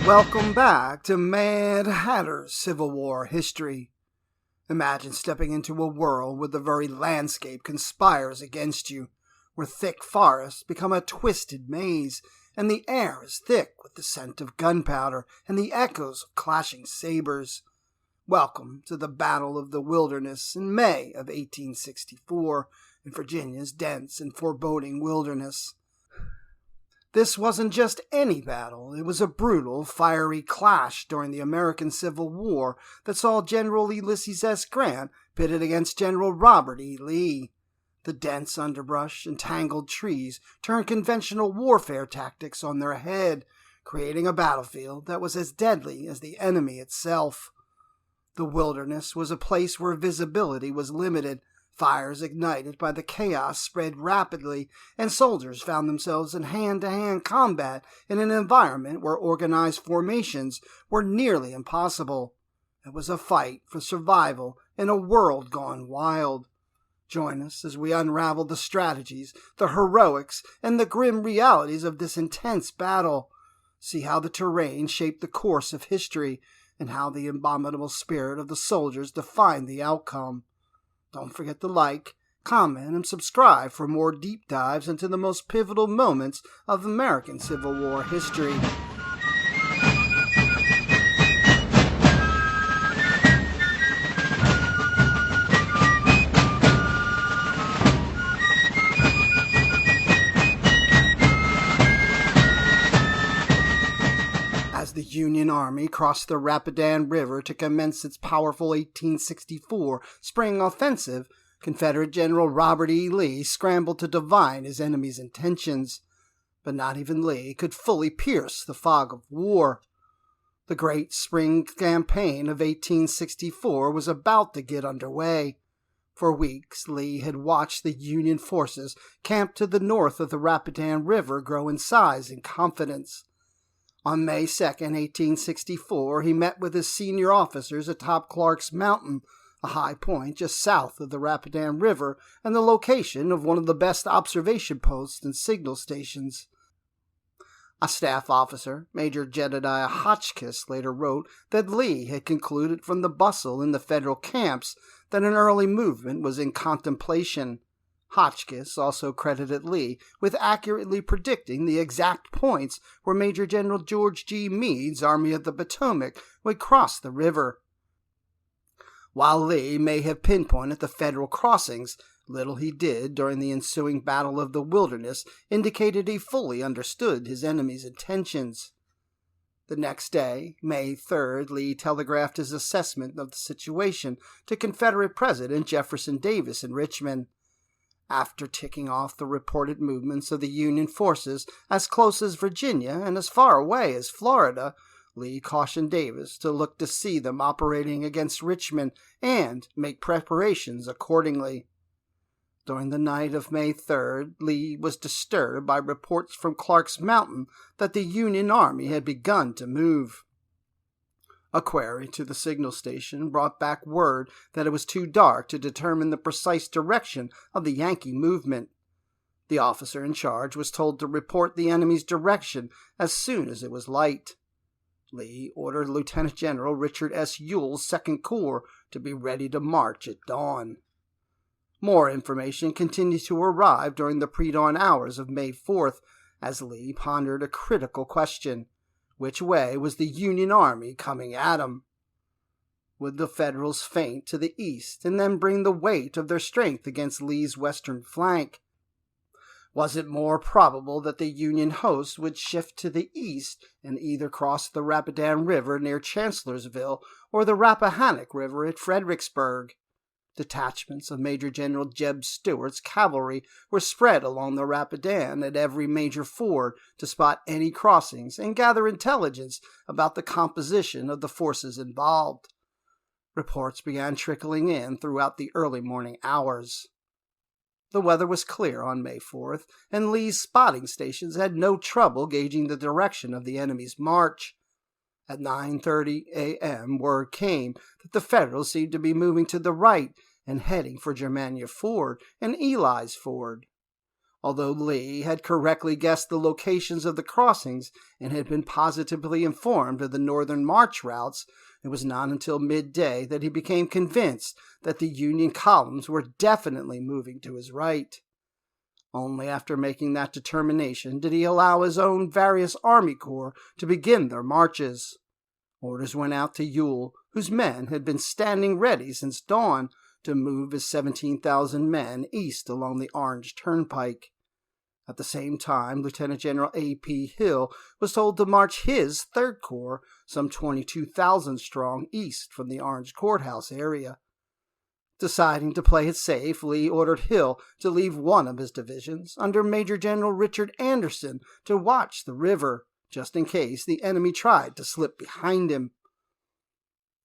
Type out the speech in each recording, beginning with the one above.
Welcome back to Mad Hatter's Civil War history. Imagine stepping into a world where the very landscape conspires against you, where thick forests become a twisted maze, and the air is thick with the scent of gunpowder and the echoes of clashing sabers. Welcome to the Battle of the Wilderness in May of 1864 in Virginia's dense and foreboding wilderness. This wasn't just any battle, it was a brutal, fiery clash during the American Civil War that saw General Ulysses S. Grant pitted against General Robert E. Lee. The dense underbrush and tangled trees turned conventional warfare tactics on their head, creating a battlefield that was as deadly as the enemy itself. The wilderness was a place where visibility was limited. Fires ignited by the chaos spread rapidly, and soldiers found themselves in hand-to-hand combat in an environment where organized formations were nearly impossible. It was a fight for survival in a world gone wild. Join us as we unravel the strategies, the heroics, and the grim realities of this intense battle. See how the terrain shaped the course of history, and how the indomitable spirit of the soldiers defined the outcome. Don't forget to like, comment, and subscribe for more deep dives into the most pivotal moments of American Civil War history. The Union Army crossed the Rapidan River to commence its powerful 1864 spring offensive. Confederate General Robert E. Lee scrambled to divine his enemy's intentions, but not even Lee could fully pierce the fog of war. The great spring campaign of 1864 was about to get underway. For weeks, Lee had watched the Union forces camped to the north of the Rapidan River grow in size and confidence. On May 2, 1864, he met with his senior officers atop Clark's Mountain, a high point just south of the Rapidan River and the location of one of the best observation posts and signal stations. A staff officer, Major Jedediah Hotchkiss, later wrote that Lee had concluded from the bustle in the Federal camps that an early movement was in contemplation. Hotchkiss also credited Lee with accurately predicting the exact points where Major General George G. Meade's Army of the Potomac would cross the river. While Lee may have pinpointed the Federal crossings, little he did during the ensuing Battle of the Wilderness indicated he fully understood his enemy's intentions. The next day, May 3rd, Lee telegraphed his assessment of the situation to Confederate President Jefferson Davis in Richmond. After ticking off the reported movements of the Union forces as close as Virginia and as far away as Florida, Lee cautioned Davis to look to see them operating against Richmond and make preparations accordingly. During the night of May 3rd, Lee was disturbed by reports from Clark's Mountain that the Union Army had begun to move. A query to the signal station brought back word that it was too dark to determine the precise direction of the Yankee movement. The officer in charge was told to report the enemy's direction as soon as it was light. Lee ordered Lieutenant General Richard S. Ewell's Second Corps to be ready to march at dawn. More information continued to arrive during the pre-dawn hours of May 4th as Lee pondered a critical question. Which way was the Union Army coming at him? Would the Federals feint to the east and then bring the weight of their strength against Lee's western flank? Was it more probable that the Union host would shift to the east and either cross the Rapidan River near Chancellorsville or the Rappahannock River at Fredericksburg? Detachments of Major General Jeb Stuart's cavalry were spread along the Rapidan at every major ford to spot any crossings and gather intelligence about the composition of the forces involved. Reports began trickling in throughout the early morning hours. The weather was clear on May 4th, and Lee's spotting stations had no trouble gauging the direction of the enemy's march. At 9:30 a.m., word came that the Federals seemed to be moving to the right and heading for Germania Ford and Ely's Ford. Although Lee had correctly guessed the locations of the crossings and had been positively informed of the northern march routes, it was not until midday that he became convinced that the Union columns were definitely moving to his right. Only after making that determination did he allow his own various army corps to begin their marches. Orders went out to Ewell, whose men had been standing ready since dawn, to move his 17,000 men east along the Orange Turnpike. At the same time, Lieutenant General A.P. Hill was told to march his 3rd Corps, some 22,000 strong, east from the Orange Courthouse area. Deciding to play it safe, Lee ordered Hill to leave one of his divisions under Major General Richard Anderson to watch the river, just in case the enemy tried to slip behind him.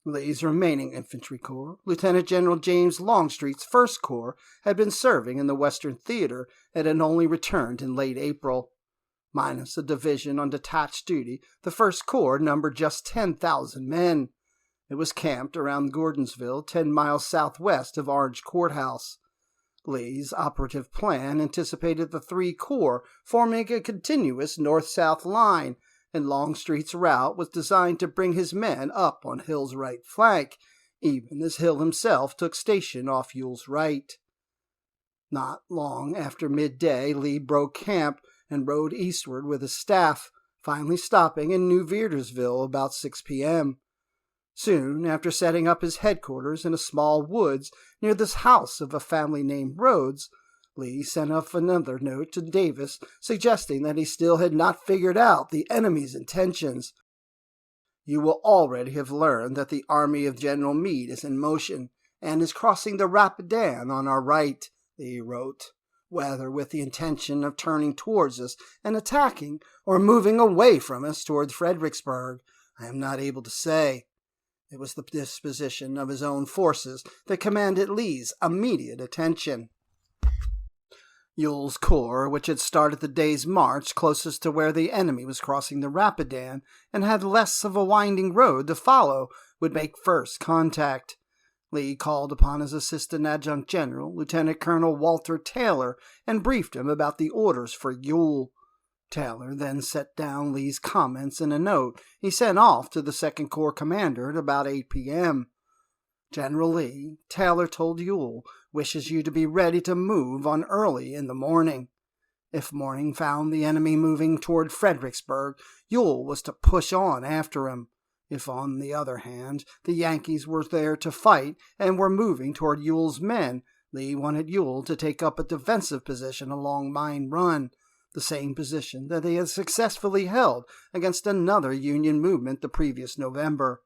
Lee's remaining infantry corps, Lieutenant General James Longstreet's 1st Corps, had been serving in the Western Theater and had only returned in late April. Minus a division on detached duty, the 1st Corps numbered just 10,000 men. It was camped around Gordonsville, 10 miles southwest of Orange Courthouse. Lee's operative plan anticipated the 3 corps forming a continuous north-south line, and Longstreet's route was designed to bring his men up on Hill's right flank, even as Hill himself took station off Ewell's right. Not long after midday, Lee broke camp and rode eastward with his staff, finally stopping in New Veersville about 6 p.m. Soon after setting up his headquarters in a small woods near the house of a family named Rhodes, Lee sent off another note to Davis suggesting that he still had not figured out the enemy's intentions. "You will already have learned that the army of General Meade is in motion and is crossing the Rapidan on our right," Lee wrote. "Whether with the intention of turning towards us and attacking or moving away from us towards Fredericksburg, I am not able to say." It was the disposition of his own forces that commanded Lee's immediate attention. Ewell's corps, which had started the day's march closest to where the enemy was crossing the Rapidan and had less of a winding road to follow, would make first contact. Lee called upon his assistant adjutant general, Lieutenant Colonel Walter Taylor, and briefed him about the orders for Ewell. Taylor then set down Lee's comments in a note he sent off to the 2nd Corps commander at about 8 p.m. "General Lee," Taylor told Ewell, "wishes you to be ready to move on early in the morning." If morning found the enemy moving toward Fredericksburg, Ewell was to push on after him. If, on the other hand, the Yankees were there to fight and were moving toward Ewell's men, Lee wanted Ewell to take up a defensive position along Mine Run, the same position that he had successfully held against another Union movement the previous November.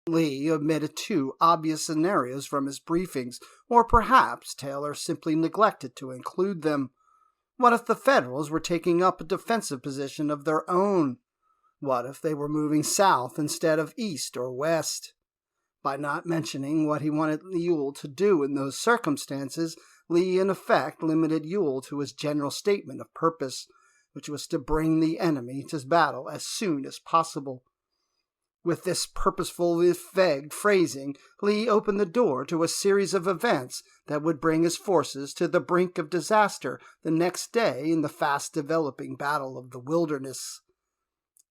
Lee omitted 2 obvious scenarios from his briefings, or perhaps Taylor simply neglected to include them. What if the Federals were taking up a defensive position of their own? What if they were moving south instead of east or west? By not mentioning what he wanted Ewell to do in those circumstances, Lee in effect limited Ewell to his general statement of purpose, which was to bring the enemy to battle as soon as possible. With this purposeful, vague phrasing, Lee opened the door to a series of events that would bring his forces to the brink of disaster the next day in the fast-developing Battle of the Wilderness.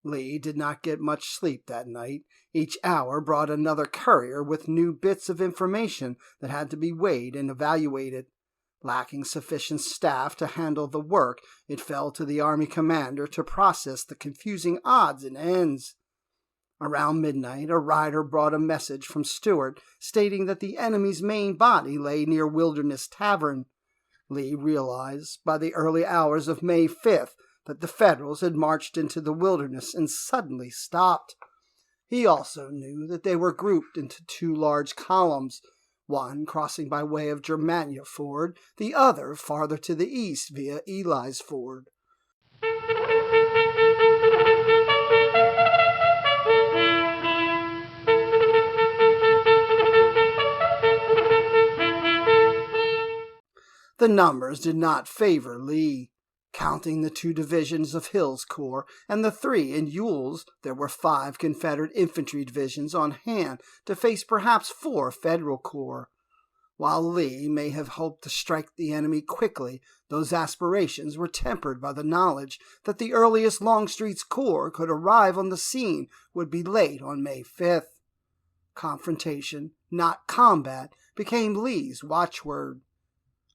Lee did not get much sleep that night. Each hour brought another courier with new bits of information that had to be weighed and evaluated. Lacking sufficient staff to handle the work, it fell to the Army commander to process the confusing odds and ends. Around midnight, a rider brought a message from Stuart stating that the enemy's main body lay near Wilderness Tavern. Lee realized by the early hours of May 5th that the Federals had marched into the wilderness and suddenly stopped. He also knew that they were grouped into 2 large columns, one crossing by way of Germania Ford, the other farther to the east via Ely's Ford. The numbers did not favor Lee. Counting the 2 divisions of Hill's corps and the 3 in Ewell's, there were 5 Confederate infantry divisions on hand to face perhaps 4 Federal corps. While Lee may have hoped to strike the enemy quickly, those aspirations were tempered by the knowledge that the earliest Longstreet's corps could arrive on the scene would be late on May 5th. Confrontation, not combat, became Lee's watchword.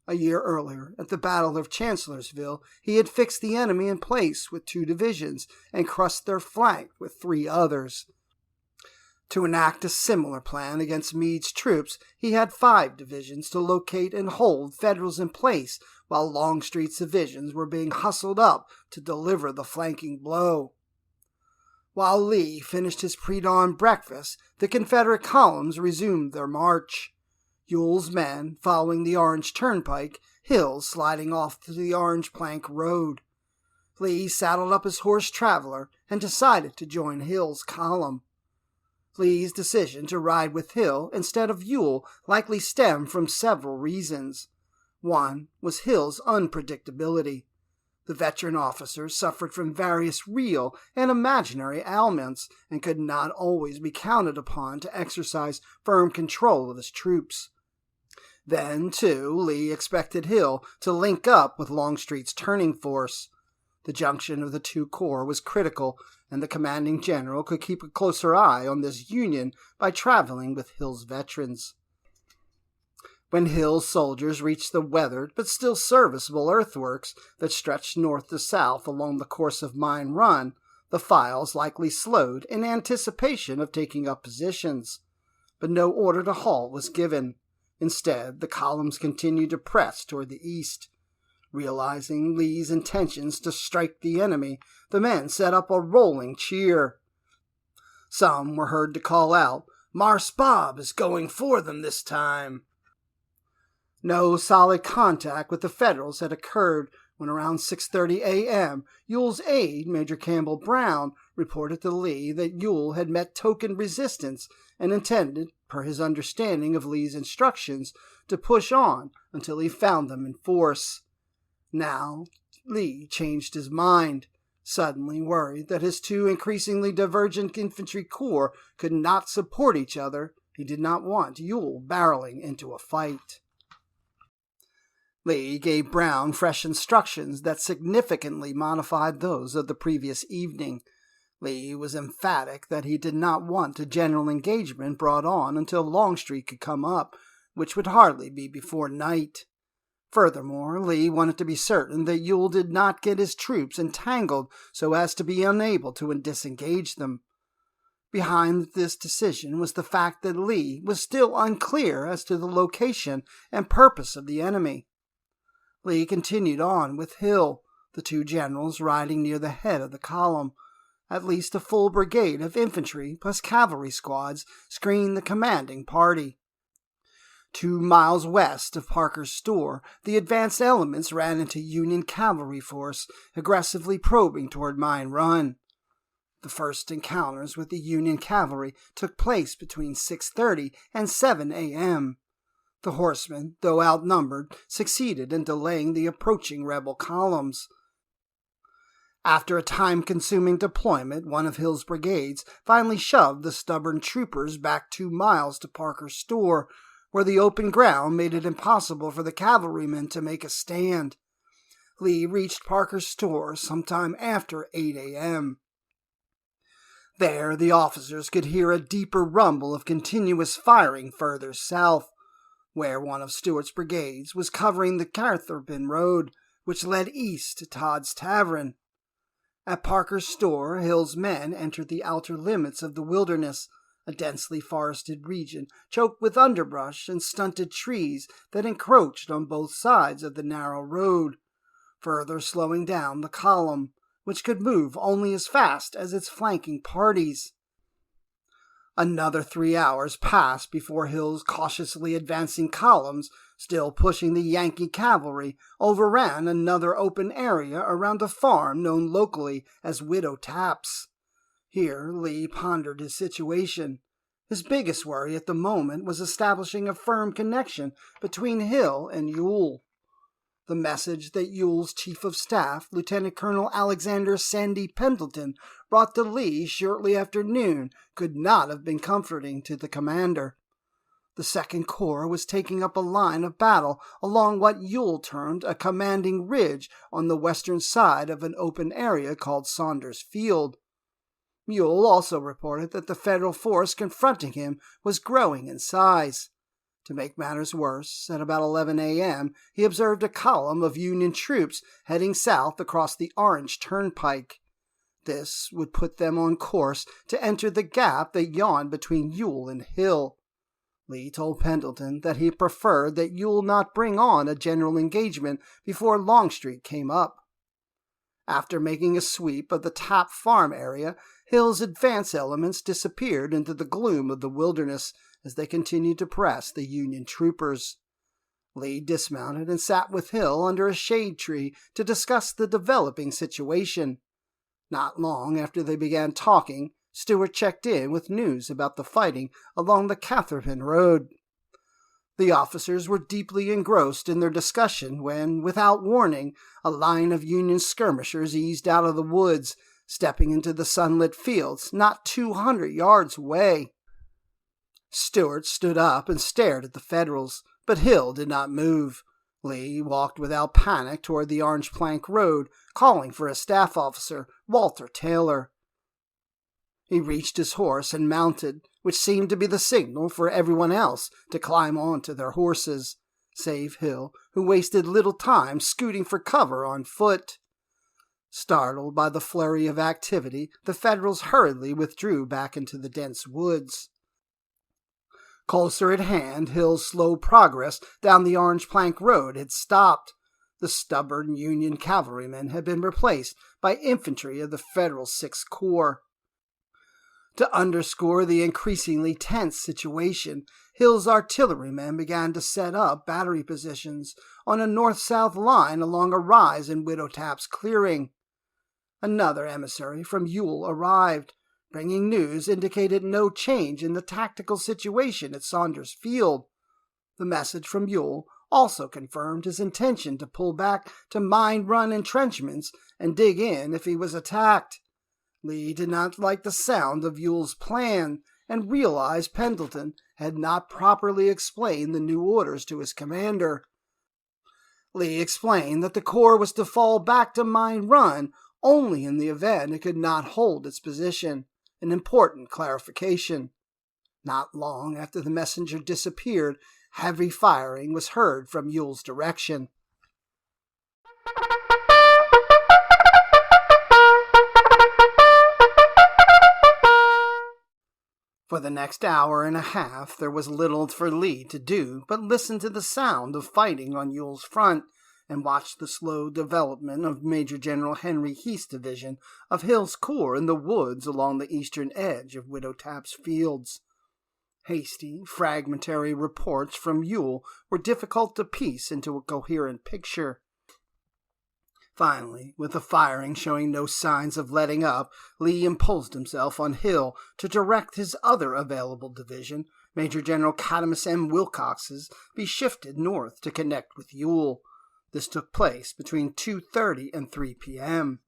A year earlier, at the Battle of Chancellorsville, he had fixed the enemy in place with 2 divisions and crushed their flank with 3 others. To enact a similar plan against Meade's troops, he had 5 divisions to locate and hold Federals in place while Longstreet's divisions were being hustled up to deliver the flanking blow. While Lee finished his pre-dawn breakfast, the Confederate columns resumed their march. Ewell's men following the Orange Turnpike, Hill sliding off to the Orange Plank Road. Lee saddled up his horse Traveler and decided to join Hill's column. Lee's decision to ride with Hill instead of Ewell likely stemmed from several reasons. One was Hill's unpredictability. The veteran officer suffered from various real and imaginary ailments and could not always be counted upon to exercise firm control of his troops. Then, too, Lee expected Hill to link up with Longstreet's turning force. The junction of the 2 corps was critical, and the commanding general could keep a closer eye on this union by traveling with Hill's veterans. When Hill's soldiers reached the weathered but still serviceable earthworks that stretched north to south along the course of Mine Run, the files likely slowed in anticipation of taking up positions. But no order to halt was given. Instead, the columns continued to press toward the east. Realizing Lee's intentions to strike the enemy, the men set up a rolling cheer. Some were heard to call out, "Marse Bob is going for them this time." No solid contact with the Federals had occurred when around 6:30 a.m. Ewell's aide, Major Campbell Brown, reported to Lee that Ewell had met token resistance and intended, per his understanding of Lee's instructions, to push on until he found them in force. Now, Lee changed his mind, suddenly worried that his 2 increasingly divergent infantry corps could not support each other. He did not want Ewell barreling into a fight. Lee gave Brown fresh instructions that significantly modified those of the previous evening. Lee was emphatic that he did not want a general engagement brought on until Longstreet could come up, which would hardly be before night. Furthermore, Lee wanted to be certain that Ewell did not get his troops entangled so as to be unable to disengage them. Behind this decision was the fact that Lee was still unclear as to the location and purpose of the enemy. Lee continued on with Hill, the 2 generals riding near the head of the column. At least a full brigade of infantry plus cavalry squads screened the commanding party. 2 miles west of Parker's Store, the advanced elements ran into Union cavalry force, aggressively probing toward Mine Run. The first encounters with the Union cavalry took place between 6:30 and 7 a.m. The horsemen, though outnumbered, succeeded in delaying the approaching rebel columns. After a time-consuming deployment, one of Hill's brigades finally shoved the stubborn troopers back 2 miles to Parker's Store, where the open ground made it impossible for the cavalrymen to make a stand. Lee reached Parker's Store sometime after 8 a.m. There, the officers could hear a deeper rumble of continuous firing further south, where one of Stewart's brigades was covering the Cartharpin Road, which led east to Todd's Tavern. At Parker's Store, Hill's men entered the outer limits of the wilderness, a densely forested region choked with underbrush and stunted trees that encroached on both sides of the narrow road, further slowing down the column, which could move only as fast as its flanking parties. Another 3 hours passed before Hill's cautiously advancing columns, still pushing the Yankee cavalry, overran another open area around a farm known locally as Widow Tapp's. Here Lee pondered his situation. His biggest worry at the moment was establishing a firm connection between Hill and Ewell. The message that Ewell's chief of staff, Lieutenant Colonel Alexander Sandy Pendleton, brought to Lee shortly after noon could not have been comforting to the commander. The Second Corps was taking up a line of battle along what Ewell termed a commanding ridge on the western side of an open area called Saunders Field. Ewell also reported that the Federal force confronting him was growing in size. To make matters worse, at about 11 a.m., he observed a column of Union troops heading south across the Orange Turnpike. This would put them on course to enter the gap that yawned between Ewell and Hill. Lee told Pendleton that he preferred that Ewell not bring on a general engagement before Longstreet came up. After making a sweep of the Tapp Farm area, Hill's advance elements disappeared into the gloom of the wilderness as they continued to press the Union troopers. Lee dismounted and sat with Hill under a shade tree to discuss the developing situation. Not long after they began talking, Stewart checked in with news about the fighting along the Catherine Road. The officers were deeply engrossed in their discussion when, without warning, a line of Union skirmishers eased out of the woods, stepping into the sunlit fields not 200 yards away. Stewart stood up and stared at the Federals, but Hill did not move. Lee walked without panic toward the Orange Plank Road, calling for a staff officer, Walter Taylor. He reached his horse and mounted, which seemed to be the signal for everyone else to climb onto their horses, save Hill, who wasted little time scooting for cover on foot. Startled by the flurry of activity, the Federals hurriedly withdrew back into the dense woods. Closer at hand, Hill's slow progress down the Orange Plank Road had stopped. The stubborn Union cavalrymen had been replaced by infantry of the Federal Sixth Corps. To underscore the increasingly tense situation, Hill's artillerymen began to set up battery positions on a north-south line along a rise in Widow Tapp's clearing. Another emissary from Ewell arrived, bringing news indicated no change in the tactical situation at Saunders Field. The message from Ewell also confirmed his intention to pull back to Mine Run entrenchments and dig in if he was attacked. Lee did not like the sound of Ewell's plan and realized Pendleton had not properly explained the new orders to his commander. Lee explained that the Corps was to fall back to Mine Run only in the event it could not hold its position, an important clarification. Not long after the messenger disappeared, heavy firing was heard from Ewell's direction. For the next hour and a half, there was little for Lee to do but listen to the sound of fighting on Ewell's front and watch the slow development of Major General Henry Heath's division of Hill's Corps in the woods along the eastern edge of Widow Tapp's fields. Hasty, fragmentary reports from Ewell were difficult to piece into a coherent picture. Finally, with the firing showing no signs of letting up, Lee imposed himself on Hill to direct his other available division, Major General Cadmus M. Wilcox's, be shifted north to connect with Ewell. This took place between 2:30 and 3 p.m.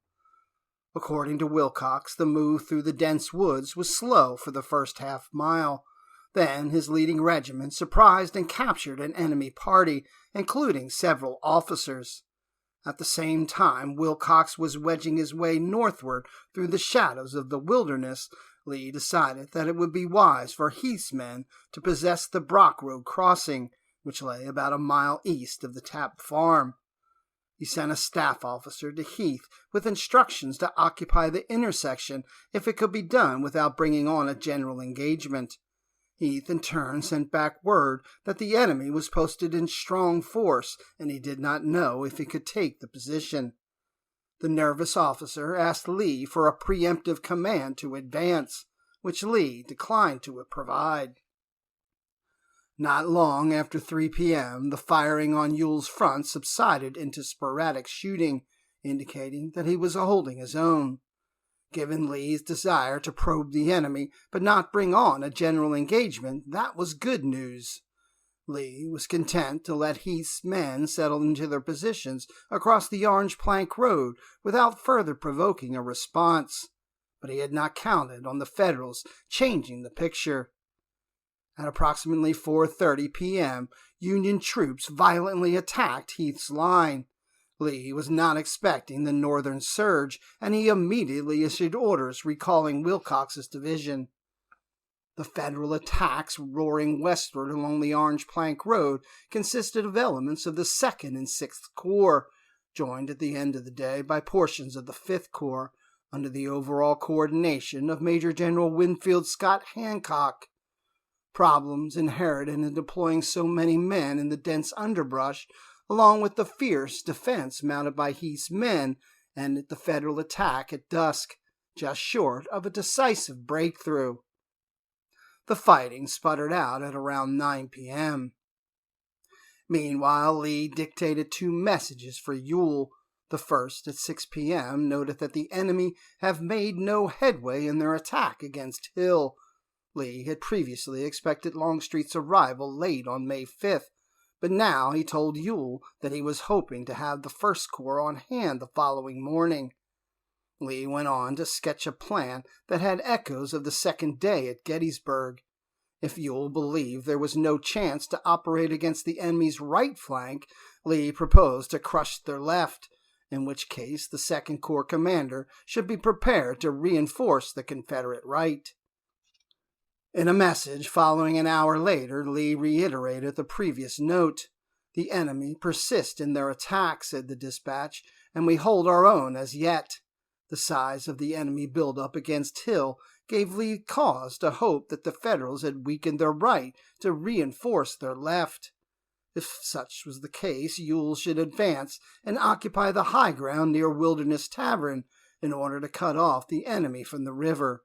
According to Wilcox, the move through the dense woods was slow for the first half mile. Then his leading regiment surprised and captured an enemy party, including several officers. At the same time Wilcox was wedging his way northward through the shadows of the wilderness, Lee decided that it would be wise for Heath's men to possess the Brock Road crossing, which lay about a mile east of the Tapp Farm. He sent a staff officer to Heath with instructions to occupy the intersection if it could be done without bringing on a general engagement. Heath in turn sent back word that the enemy was posted in strong force and he did not know if he could take the position. The nervous officer asked Lee for a preemptive command to advance, which Lee declined to provide. Not long after 3 p.m., the firing on Ewell's front subsided into sporadic shooting, indicating that he was holding his own. Given Lee's desire to probe the enemy but not bring on a general engagement, that was good news. Lee was content to let Heath's men settle into their positions across the Orange Plank Road without further provoking a response, but he had not counted on the Federals changing the picture. At approximately 4:30 p.m., Union troops violently attacked Heath's line. Lee was not expecting the northern surge, and he immediately issued orders recalling Wilcox's division. The Federal attacks roaring westward along the Orange Plank Road consisted of elements of the 2nd and 6th Corps, joined at the end of the day by portions of the 5th Corps, under the overall coordination of Major General Winfield Scott Hancock. Problems inherent in deploying so many men in the dense underbrush, along with the fierce defense mounted by Heath's men, ended the Federal attack at dusk, just short of a decisive breakthrough. The fighting sputtered out at around 9 p.m. Meanwhile, Lee dictated 2 messages for Ewell. The first, at 6 p.m., noted that the enemy have made no headway in their attack against Hill. Lee had previously expected Longstreet's arrival late on May 5th, but now he told Ewell that he was hoping to have the 1st Corps on hand the following morning. Lee went on to sketch a plan that had echoes of the second day at Gettysburg. If Ewell believed there was no chance to operate against the enemy's right flank, Lee proposed to crush their left, in which case the 2nd Corps commander should be prepared to reinforce the Confederate right. In a message following an hour later, Lee reiterated the previous note. "The enemy persist in their attack," said the dispatch, "and we hold our own as yet." The size of the enemy buildup against Hill gave Lee cause to hope that the Federals had weakened their right to reinforce their left. If such was the case, Ewell should advance and occupy the high ground near Wilderness Tavern in order to cut off the enemy from the river.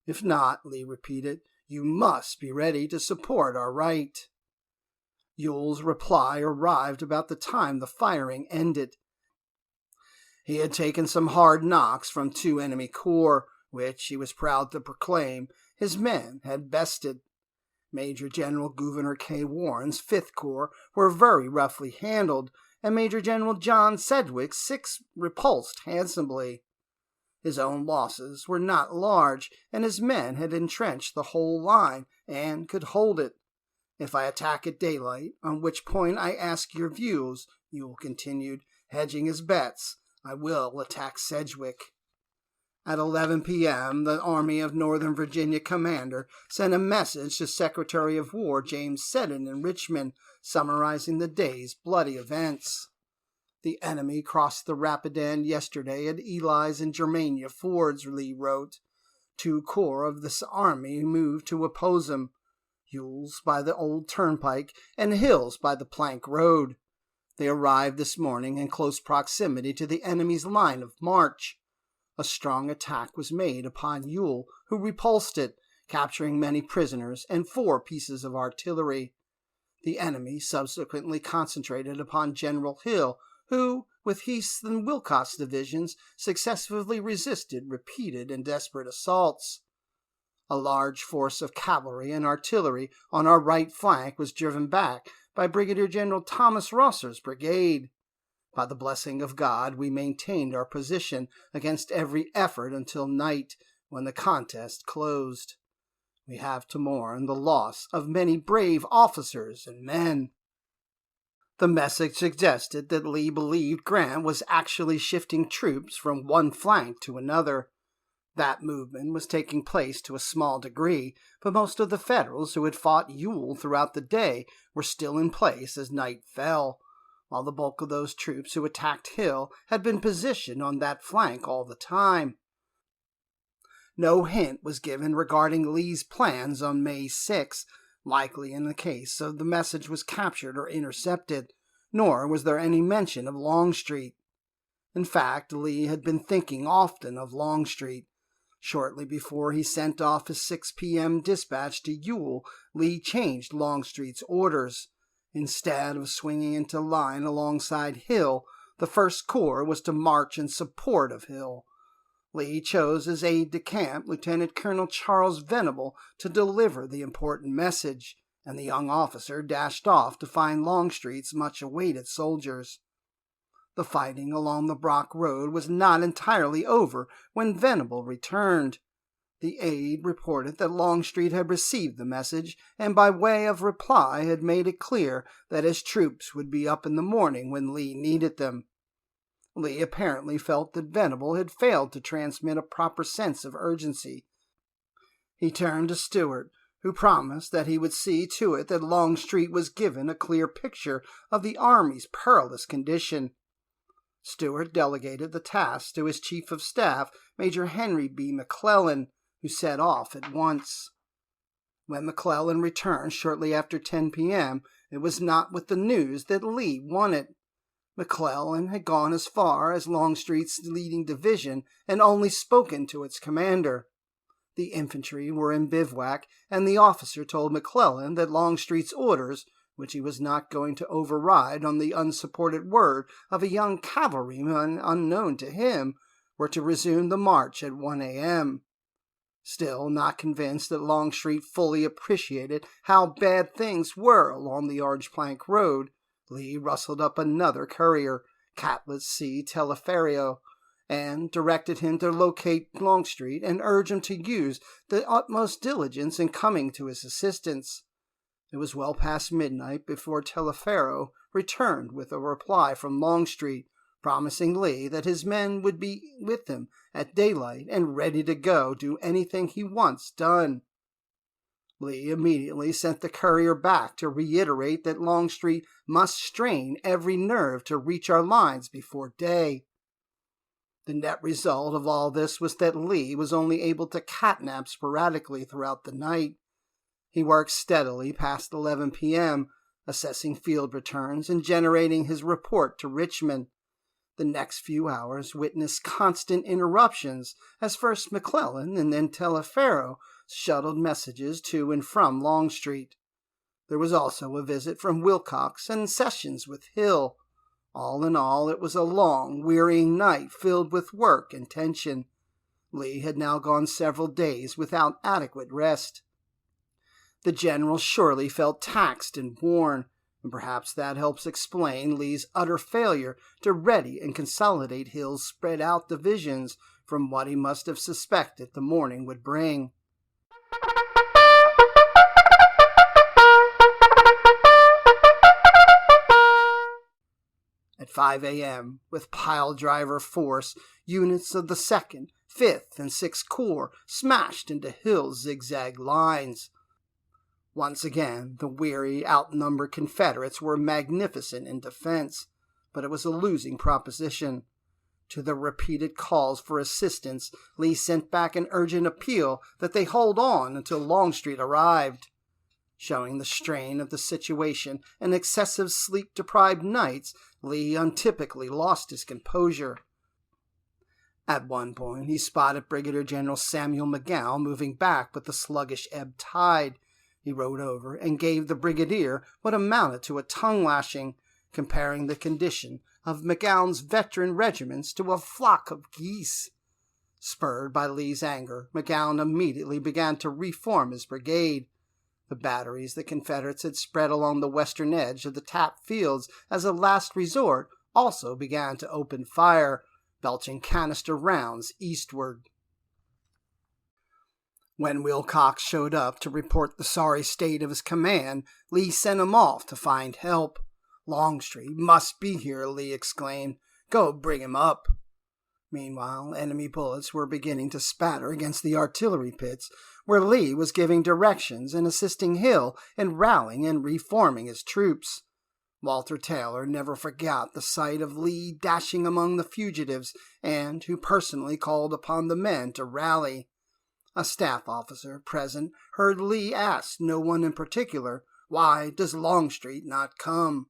If not, Lee repeated, you must be ready to support our right. Ewell's reply arrived about the time the firing ended. He had taken some hard knocks from 2 enemy corps, which, he was proud to proclaim, his men had bested. Major General Gouverneur K. Warren's 5th Corps were very roughly handled, and Major General John Sedgwick's 6th repulsed handsomely. His own losses were not large, and his men had entrenched the whole line and could hold it. "If I attack at daylight, on which point I ask your views," Ewell continued, hedging his bets, "I will attack Sedgwick." At 11 p.m., the Army of Northern Virginia commander sent a message to Secretary of War James Seddon in Richmond, summarizing the day's bloody events. "The enemy crossed the Rapidan yesterday at Ely's and Germania fords," Lee wrote. 2 corps of this army moved to oppose him, Ewell's by the old turnpike and Hill's by the plank road. They arrived this morning in close proximity to the enemy's line of march. A strong attack was made upon Ewell, who repulsed it, capturing many prisoners and 4 pieces of artillery. The enemy subsequently concentrated upon General Hill, who, with Heath's and Wilcox's divisions, successfully resisted repeated and desperate assaults. A large force of cavalry and artillery on our right flank was driven back by Brigadier General Thomas Rosser's brigade. By the blessing of God, we maintained our position against every effort until night, when the contest closed. We have to mourn the loss of many brave officers and men. The message suggested that Lee believed Grant was actually shifting troops from one flank to another. That movement was taking place to a small degree, but most of the Federals who had fought Ewell throughout the day were still in place as night fell, while the bulk of those troops who attacked Hill had been positioned on that flank all the time. No hint was given regarding Lee's plans on May 6, likely in the case of the message was captured or intercepted, nor was there any mention of Longstreet. In fact, Lee had been thinking often of Longstreet. Shortly before he sent off his 6 p.m. dispatch to Ewell, Lee changed Longstreet's orders. Instead of swinging into line alongside Hill, the 1st Corps was to march in support of Hill. Lee chose as aide-de-camp Lieutenant Colonel Charles Venable to deliver the important message, and the young officer dashed off to find Longstreet's much-awaited soldiers. The fighting along the Brock Road was not entirely over when Venable returned. The aide reported that Longstreet had received the message and by way of reply had made it clear that his troops would be up in the morning when Lee needed them. Lee apparently felt that Venable had failed to transmit a proper sense of urgency. He turned to Stuart, who promised that he would see to it that Longstreet was given a clear picture of the Army's perilous condition. Stuart delegated the task to his chief of staff, Major Henry B. McClellan, who set off at once. When McClellan returned shortly after 10 p.m., it was not with the news that Lee won it. McClellan had gone as far as Longstreet's leading division and only spoken to its commander. The infantry were in bivouac, and the officer told McClellan that Longstreet's orders, which he was not going to override on the unsupported word of a young cavalryman unknown to him, were to resume the march at 1 a.m. Still not convinced that Longstreet fully appreciated how bad things were along the Orange Plank Road, Lee rustled up another courier, Catlett C. Teleferio, and directed him to locate Longstreet and urge him to use the utmost diligence in coming to his assistance. It was well past midnight before Teleferro returned with a reply from Longstreet, promising Lee that his men would be with him at daylight and ready to go do anything he wants done. Lee immediately sent the courier back to reiterate that Longstreet must strain every nerve to reach our lines before day. The net result of all this was that Lee was only able to catnap sporadically throughout the night. He worked steadily past 11 p.m., assessing field returns and generating his report to Richmond. The next few hours witnessed constant interruptions as first McClellan and then Teleferro shuttled messages to and from Longstreet. There was also a visit from Wilcox and sessions with Hill. All in all, it was a long, wearying night filled with work and tension. Lee had now gone several days without adequate rest. The general surely felt taxed and worn, and perhaps that helps explain Lee's utter failure to ready and consolidate Hill's spread-out divisions from what he must have suspected the morning would bring. At 5 a.m., with pile-driver force, units of the 2nd, 5th, and 6th Corps smashed into Hill's zigzag lines. Once again, the weary, outnumbered Confederates were magnificent in defense, but it was a losing proposition. To the repeated calls for assistance, Lee sent back an urgent appeal that they hold on until Longstreet arrived. Showing the strain of the situation and excessive sleep-deprived nights, Lee untypically lost his composure. At one point, he spotted Brigadier General Samuel McGowan moving back with the sluggish ebb tide. He rode over and gave the brigadier what amounted to a tongue-lashing, comparing the condition of McGowan's veteran regiments to a flock of geese. Spurred by Lee's anger, McGowan immediately began to reform his brigade. The batteries the Confederates had spread along the western edge of the tapped fields as a last resort also began to open fire, belching canister rounds eastward. When Wilcox showed up to report the sorry state of his command, Lee sent him off to find help. "Longstreet must be here," Lee exclaimed. "Go bring him up." Meanwhile, enemy bullets were beginning to spatter against the artillery pits, where Lee was giving directions and assisting Hill in rallying and reforming his troops. Walter Taylor never forgot the sight of Lee dashing among the fugitives, and who personally called upon the men to rally. A staff officer present heard Lee ask no one in particular, "Why does Longstreet not come?"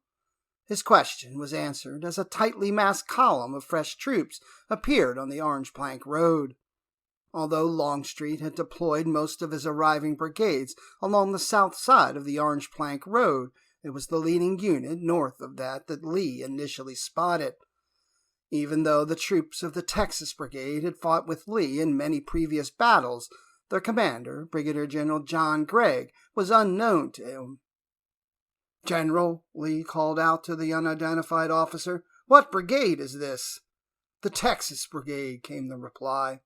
His question was answered as a tightly massed column of fresh troops appeared on the Orange Plank Road. Although Longstreet had deployed most of his arriving brigades along the south side of the Orange Plank Road, it was the leading unit north of that Lee initially spotted. Even though the troops of the Texas Brigade had fought with Lee in many previous battles, their commander, Brigadier General John Gregg, was unknown to him. "General," Lee called out to the unidentified officer, "what brigade is this?" "The Texas Brigade," came the reply.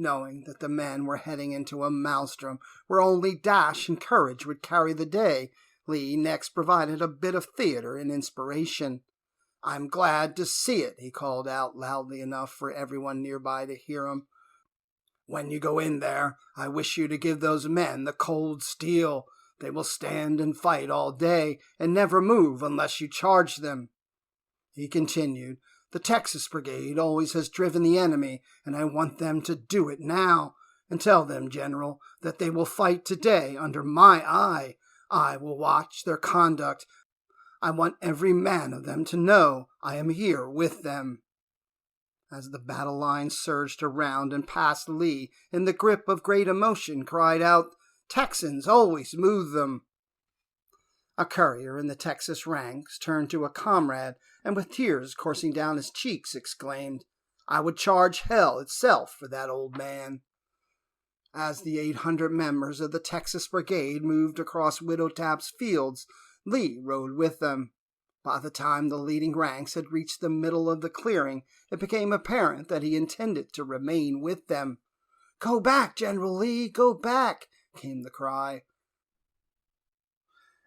Knowing that the men were heading into a maelstrom where only dash and courage would carry the day, Lee next provided a bit of theater and inspiration. "I'm glad to see it," he called out loudly enough for everyone nearby to hear him. "When you go in there, I wish you to give those men the cold steel. They will stand and fight all day and never move unless you charge them." He continued, "The Texas Brigade always has driven the enemy, and I want them to do it now. And tell them, General, that they will fight today under my eye. I will watch their conduct. I want every man of them to know I am here with them." As the battle line surged around and past Lee in the grip of great emotion, cried out, "Texans, always move them." A courier in the Texas ranks turned to a comrade and with tears coursing down his cheeks exclaimed, "I would charge hell itself for that old man." As the 800 members of the Texas Brigade moved across Widow Tap's fields, Lee rode with them. By the time the leading ranks had reached the middle of the clearing, it became apparent that he intended to remain with them. "Go back, General Lee, go back," came the cry.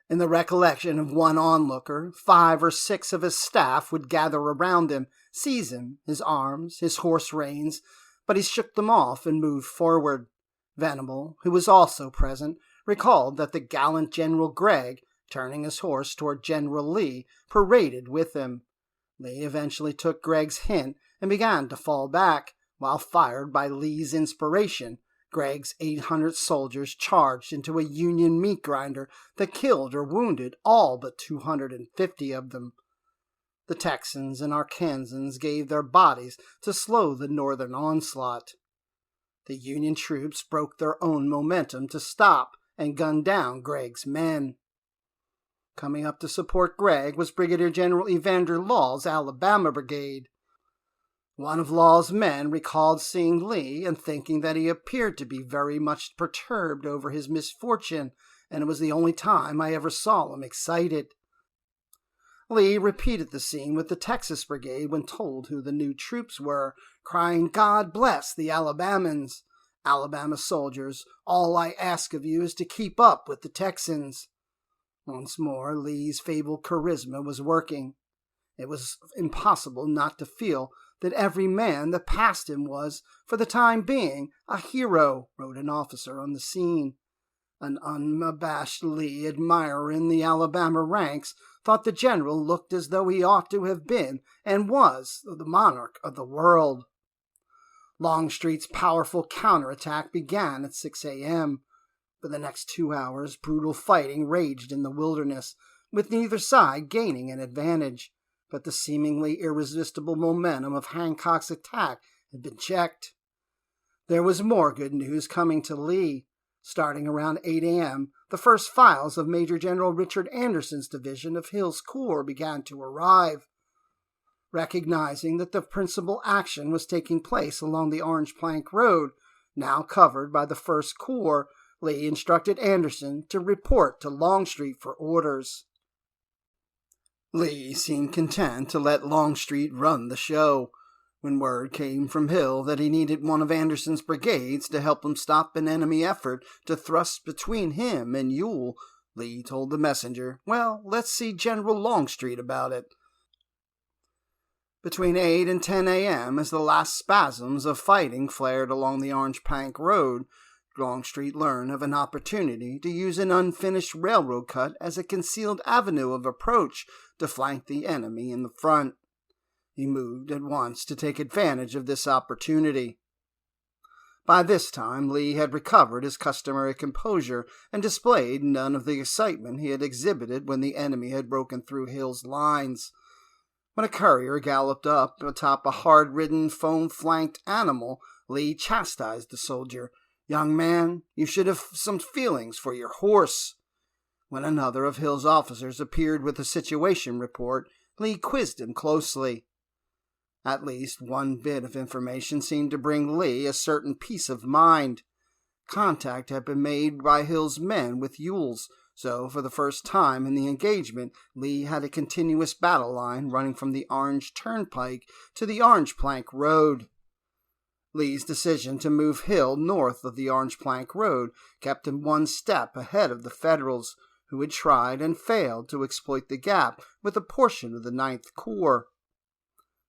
In the recollection of one onlooker, 5 or 6 of his staff would gather around him, seize him, his arms, his horse reins, but he shook them off and moved forward. Venable, who was also present, recalled that the gallant General Gregg, turning his horse toward General Lee, paraded with him. Lee eventually took Gregg's hint and began to fall back, while fired by Lee's inspiration, Gregg's 800 soldiers charged into a Union meat grinder that killed or wounded all but 250 of them. The Texans and Arkansans gave their bodies to slow the northern onslaught. The Union troops broke their own momentum to stop and gun down Gregg's men. Coming up to support Gregg was Brigadier General Evander Law's Alabama Brigade. One of Law's men recalled seeing Lee and thinking that he appeared to be very much perturbed over his misfortune, and it was the only time I ever saw him excited. Lee repeated the scene with the Texas Brigade when told who the new troops were, crying, "God bless the Alabamans! Alabama soldiers, all I ask of you is to keep up with the Texans." Once more, Lee's fabled charisma was working. It was impossible not to feel that every man that passed him was, for the time being, a hero, wrote an officer on the scene. An unabashed Lee admirer in the Alabama ranks thought the general looked as though he ought to have been, and was, the monarch of the world. Longstreet's powerful counterattack began at 6 a.m. For the next 2 hours, brutal fighting raged in the wilderness, with neither side gaining an advantage. But the seemingly irresistible momentum of Hancock's attack had been checked. There was more good news coming to Lee. Starting around 8 a.m., the first files of Major General Richard Anderson's division of Hill's Corps began to arrive. Recognizing that the principal action was taking place along the Orange Plank Road, now covered by the 1st Corps, Lee instructed Anderson to report to Longstreet for orders. Lee seemed content to let Longstreet run the show. When word came from Hill that he needed one of Anderson's brigades to help him stop an enemy effort to thrust between him and Ewell, Lee told the messenger, "Well, let's see General Longstreet about it." Between 8 and 10 a.m., as the last spasms of fighting flared along the Orange Plank Road, Longstreet learned of an opportunity to use an unfinished railroad cut as a concealed avenue of approach to flank the enemy in the front. He moved at once to take advantage of this opportunity. By this time, Lee had recovered his customary composure and displayed none of the excitement he had exhibited when the enemy had broken through Hill's lines. When a courier galloped up atop a hard-ridden, foam-flanked animal, Lee chastised the soldier. "Young man, you should have some feelings for your horse." When another of Hill's officers appeared with a situation report, Lee quizzed him closely. At least one bit of information seemed to bring Lee a certain peace of mind. Contact had been made by Hill's men with Ewell's, so for the first time in the engagement, Lee had a continuous battle line running from the Orange Turnpike to the Orange Plank Road. Lee's decision to move Hill north of the Orange Plank Road kept him one step ahead of the Federals, who had tried and failed to exploit the gap with a portion of the Ninth Corps.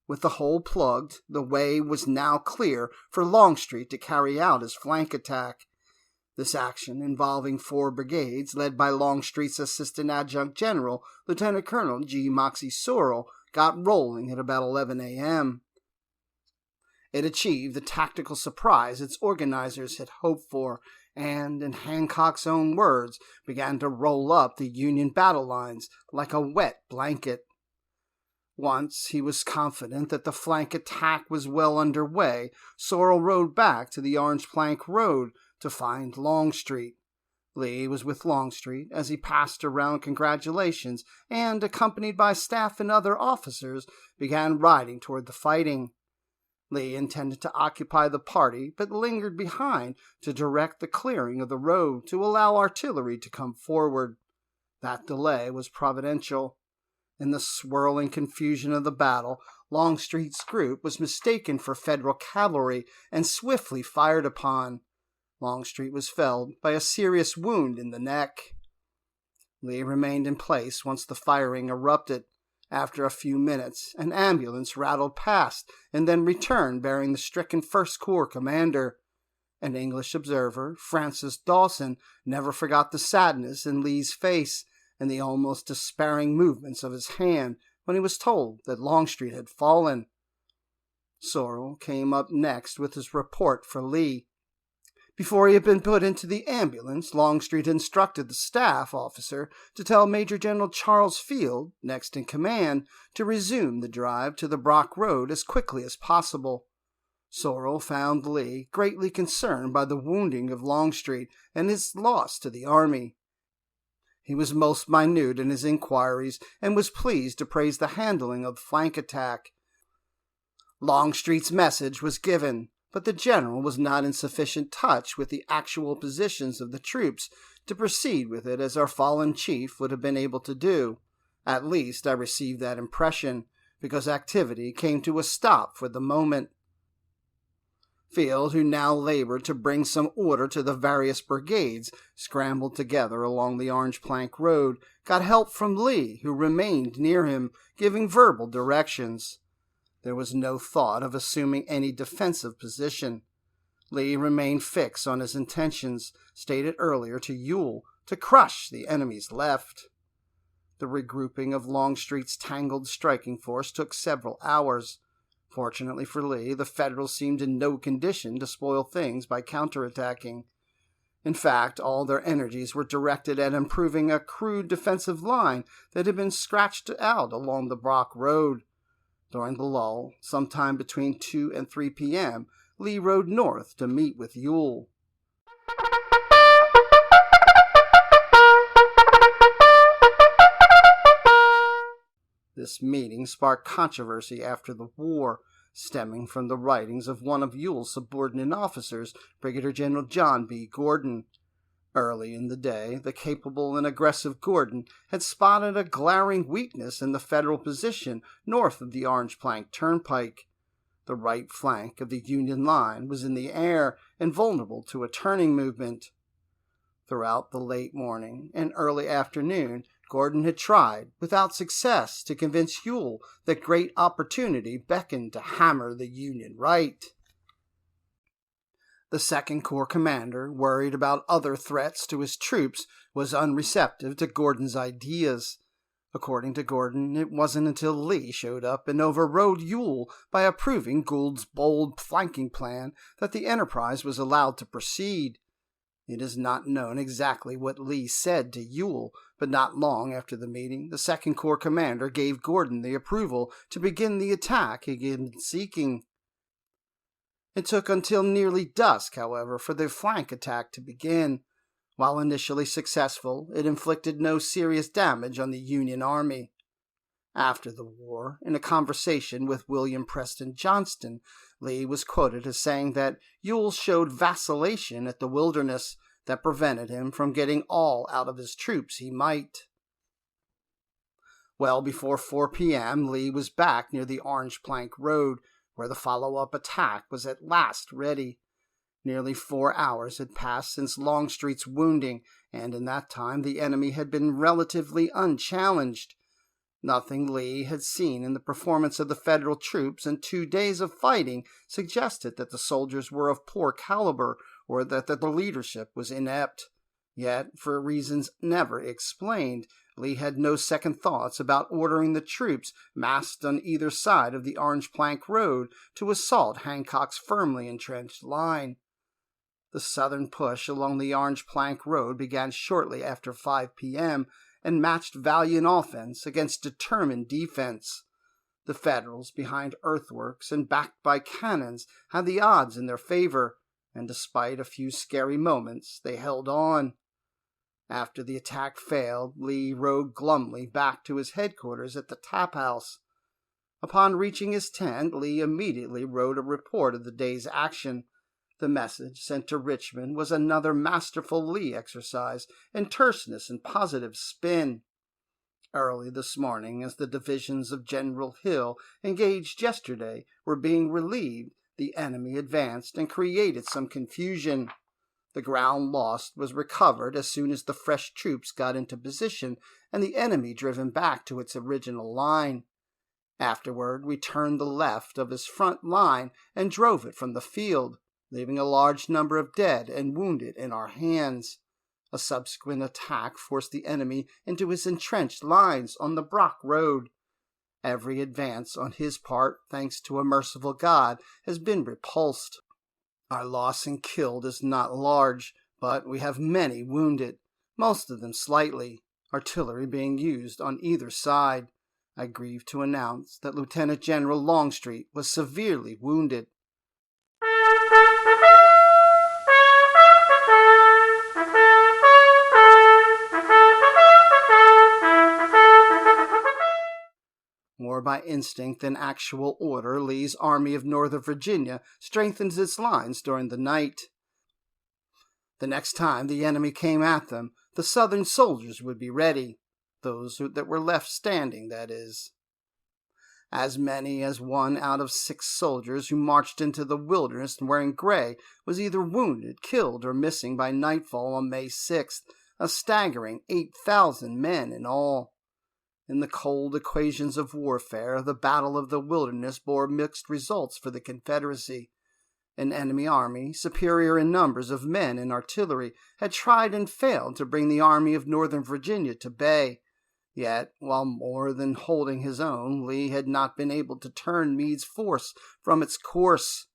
With the hole plugged, the way was now clear for Longstreet to carry out his flank attack. This action, involving 4 brigades led by Longstreet's Assistant Adjutant General, Lieutenant Colonel G. Moxie Sorrell, got rolling at about 11 a.m. It achieved the tactical surprise its organizers had hoped for, and, in Hancock's own words, began to roll up the Union battle lines like a wet blanket. Once he was confident that the flank attack was well underway, Sorrell rode back to the Orange Plank Road to find Longstreet. Lee was with Longstreet as he passed around congratulations and, accompanied by staff and other officers, began riding toward the fighting. Lee intended to occupy the party, but lingered behind to direct the clearing of the road to allow artillery to come forward. That delay was providential. In the swirling confusion of the battle, Longstreet's group was mistaken for Federal cavalry and swiftly fired upon. Longstreet was felled by a serious wound in the neck. Lee remained in place once the firing erupted. After a few minutes, an ambulance rattled past and then returned bearing the stricken First Corps commander. An English observer, Francis Dawson, never forgot the sadness in Lee's face and the almost despairing movements of his hand when he was told that Longstreet had fallen. Sorrell came up next with his report for Lee. Before he had been put into the ambulance, Longstreet instructed the staff officer to tell Major General Charles Field, next in command, to resume the drive to the Brock Road as quickly as possible. Sorrell found Lee greatly concerned by the wounding of Longstreet and his loss to the army. He was most minute in his inquiries and was pleased to praise the handling of the flank attack. Longstreet's message was given, but the general was not in sufficient touch with the actual positions of the troops to proceed with it as our fallen chief would have been able to do. At least I received that impression, because activity came to a stop for the moment. Field, who now labored to bring some order to the various brigades scrambled together along the Orange Plank Road, got help from Lee, who remained near him, giving verbal directions. There was no thought of assuming any defensive position. Lee remained fixed on his intentions, stated earlier to Ewell, to crush the enemy's left. The regrouping of Longstreet's tangled striking force took several hours. Fortunately for Lee, the Federals seemed in no condition to spoil things by counterattacking. In fact, all their energies were directed at improving a crude defensive line that had been scratched out along the Brock Road. During the lull, sometime between 2 and 3 p.m., Lee rode north to meet with Ewell. This meeting sparked controversy after the war, stemming from the writings of one of Ewell's subordinate officers, Brigadier General John B. Gordon. Early in the day, the capable and aggressive Gordon had spotted a glaring weakness in the Federal position north of the Orange Plank Turnpike. The right flank of the Union line was in the air and vulnerable to a turning movement. Throughout the late morning and early afternoon, Gordon had tried, without success, to convince Ewell that great opportunity beckoned to hammer the Union right. The Second Corps commander, worried about other threats to his troops, was unreceptive to Gordon's ideas. According to Gordon, it wasn't until Lee showed up and overrode Ewell by approving Gould's bold flanking plan that the enterprise was allowed to proceed. It is not known exactly what Lee said to Ewell, but not long after the meeting, the Second Corps commander gave Gordon the approval to begin the attack he had been seeking. It took until nearly dusk, however, for the flank attack to begin. While initially successful, it inflicted no serious damage on the Union Army. After the war, in a conversation with William Preston Johnston, Lee was quoted as saying that Ewell showed vacillation at the Wilderness that prevented him from getting all out of his troops he might. Well before 4 p.m., Lee was back near the Orange Plank Road, where the follow-up attack was at last ready. Nearly 4 hours had passed since Longstreet's wounding, and in that time the enemy had been relatively unchallenged. Nothing Lee had seen in the performance of the Federal troops in 2 days of fighting suggested that the soldiers were of poor caliber or that the leadership was inept. Yet, for reasons never explained, Lee had no second thoughts about ordering the troops massed on either side of the Orange Plank Road to assault Hancock's firmly entrenched line. The southern push along the Orange Plank Road began shortly after 5 p.m., and matched valiant offense against determined defense. The Federals, behind earthworks and backed by cannons, had the odds in their favor, and despite a few scary moments, they held on. After the attack failed, Lee rode glumly back to his headquarters at the Tap House. Upon reaching his tent, Lee immediately wrote a report of the day's action. The message sent to Richmond was another masterful Lee exercise in terseness and positive spin. Early this morning, as the divisions of General Hill, engaged yesterday, were being relieved, the enemy advanced and created some confusion. The ground lost was recovered as soon as the fresh troops got into position and the enemy driven back to its original line. Afterward, we turned the left of his front line and drove it from the field, leaving a large number of dead and wounded in our hands. A subsequent attack forced the enemy into his entrenched lines on the Brock Road. Every advance on his part, thanks to a merciful God, has been repulsed. Our loss in killed is not large, but we have many wounded, most of them slightly, artillery being used on either side. I grieve to announce that Lieutenant General Longstreet was severely wounded. More by instinct than actual order, Lee's Army of Northern Virginia strengthened its lines during the night. The next time the enemy came at them, the Southern soldiers would be ready, those that were left standing, that is. As many as 1 out of 6 soldiers who marched into the wilderness wearing gray was either wounded, killed, or missing by nightfall on May 6th, a staggering 8,000 men in all. In the cold equations of warfare, the Battle of the Wilderness bore mixed results for the Confederacy. An enemy army, superior in numbers of men and artillery, had tried and failed to bring the Army of Northern Virginia to bay. Yet, while more than holding his own, Lee had not been able to turn Meade's force from its course.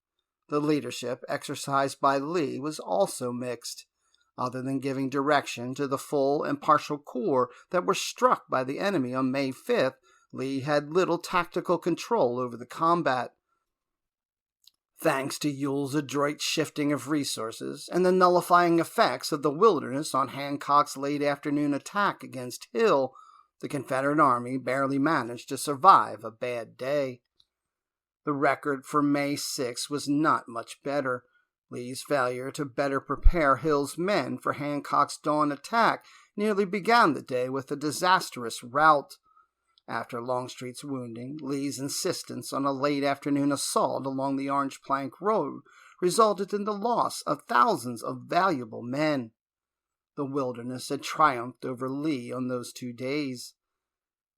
The leadership exercised by Lee was also mixed. Other than giving direction to the full and partial corps that were struck by the enemy on May 5th, Lee had little tactical control over the combat. Thanks to Ewell's adroit shifting of resources and the nullifying effects of the Wilderness on Hancock's late afternoon attack against Hill, the Confederate Army barely managed to survive a bad day. The record for May 6 was not much better. Lee's failure to better prepare Hill's men for Hancock's dawn attack nearly began the day with a disastrous rout. After Longstreet's wounding, Lee's insistence on a late afternoon assault along the Orange Plank Road resulted in the loss of thousands of valuable men. The Wilderness had triumphed over Lee on those 2 days.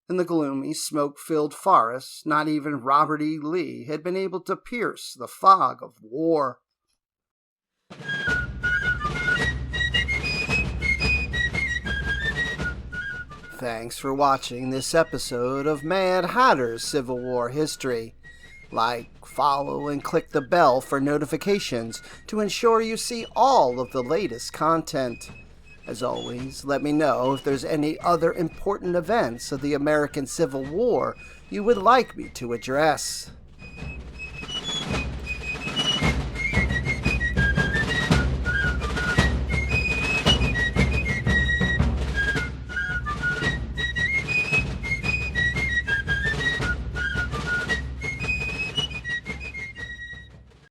In the gloomy, smoke-filled forests, not even Robert E. Lee had been able to pierce the fog of war. Thanks for watching this episode of Mad Hatter's Civil War History. Like, follow, and click the bell for notifications to ensure you see all of the latest content. As always, let me know if there's any other important events of the American Civil War you would like me to address.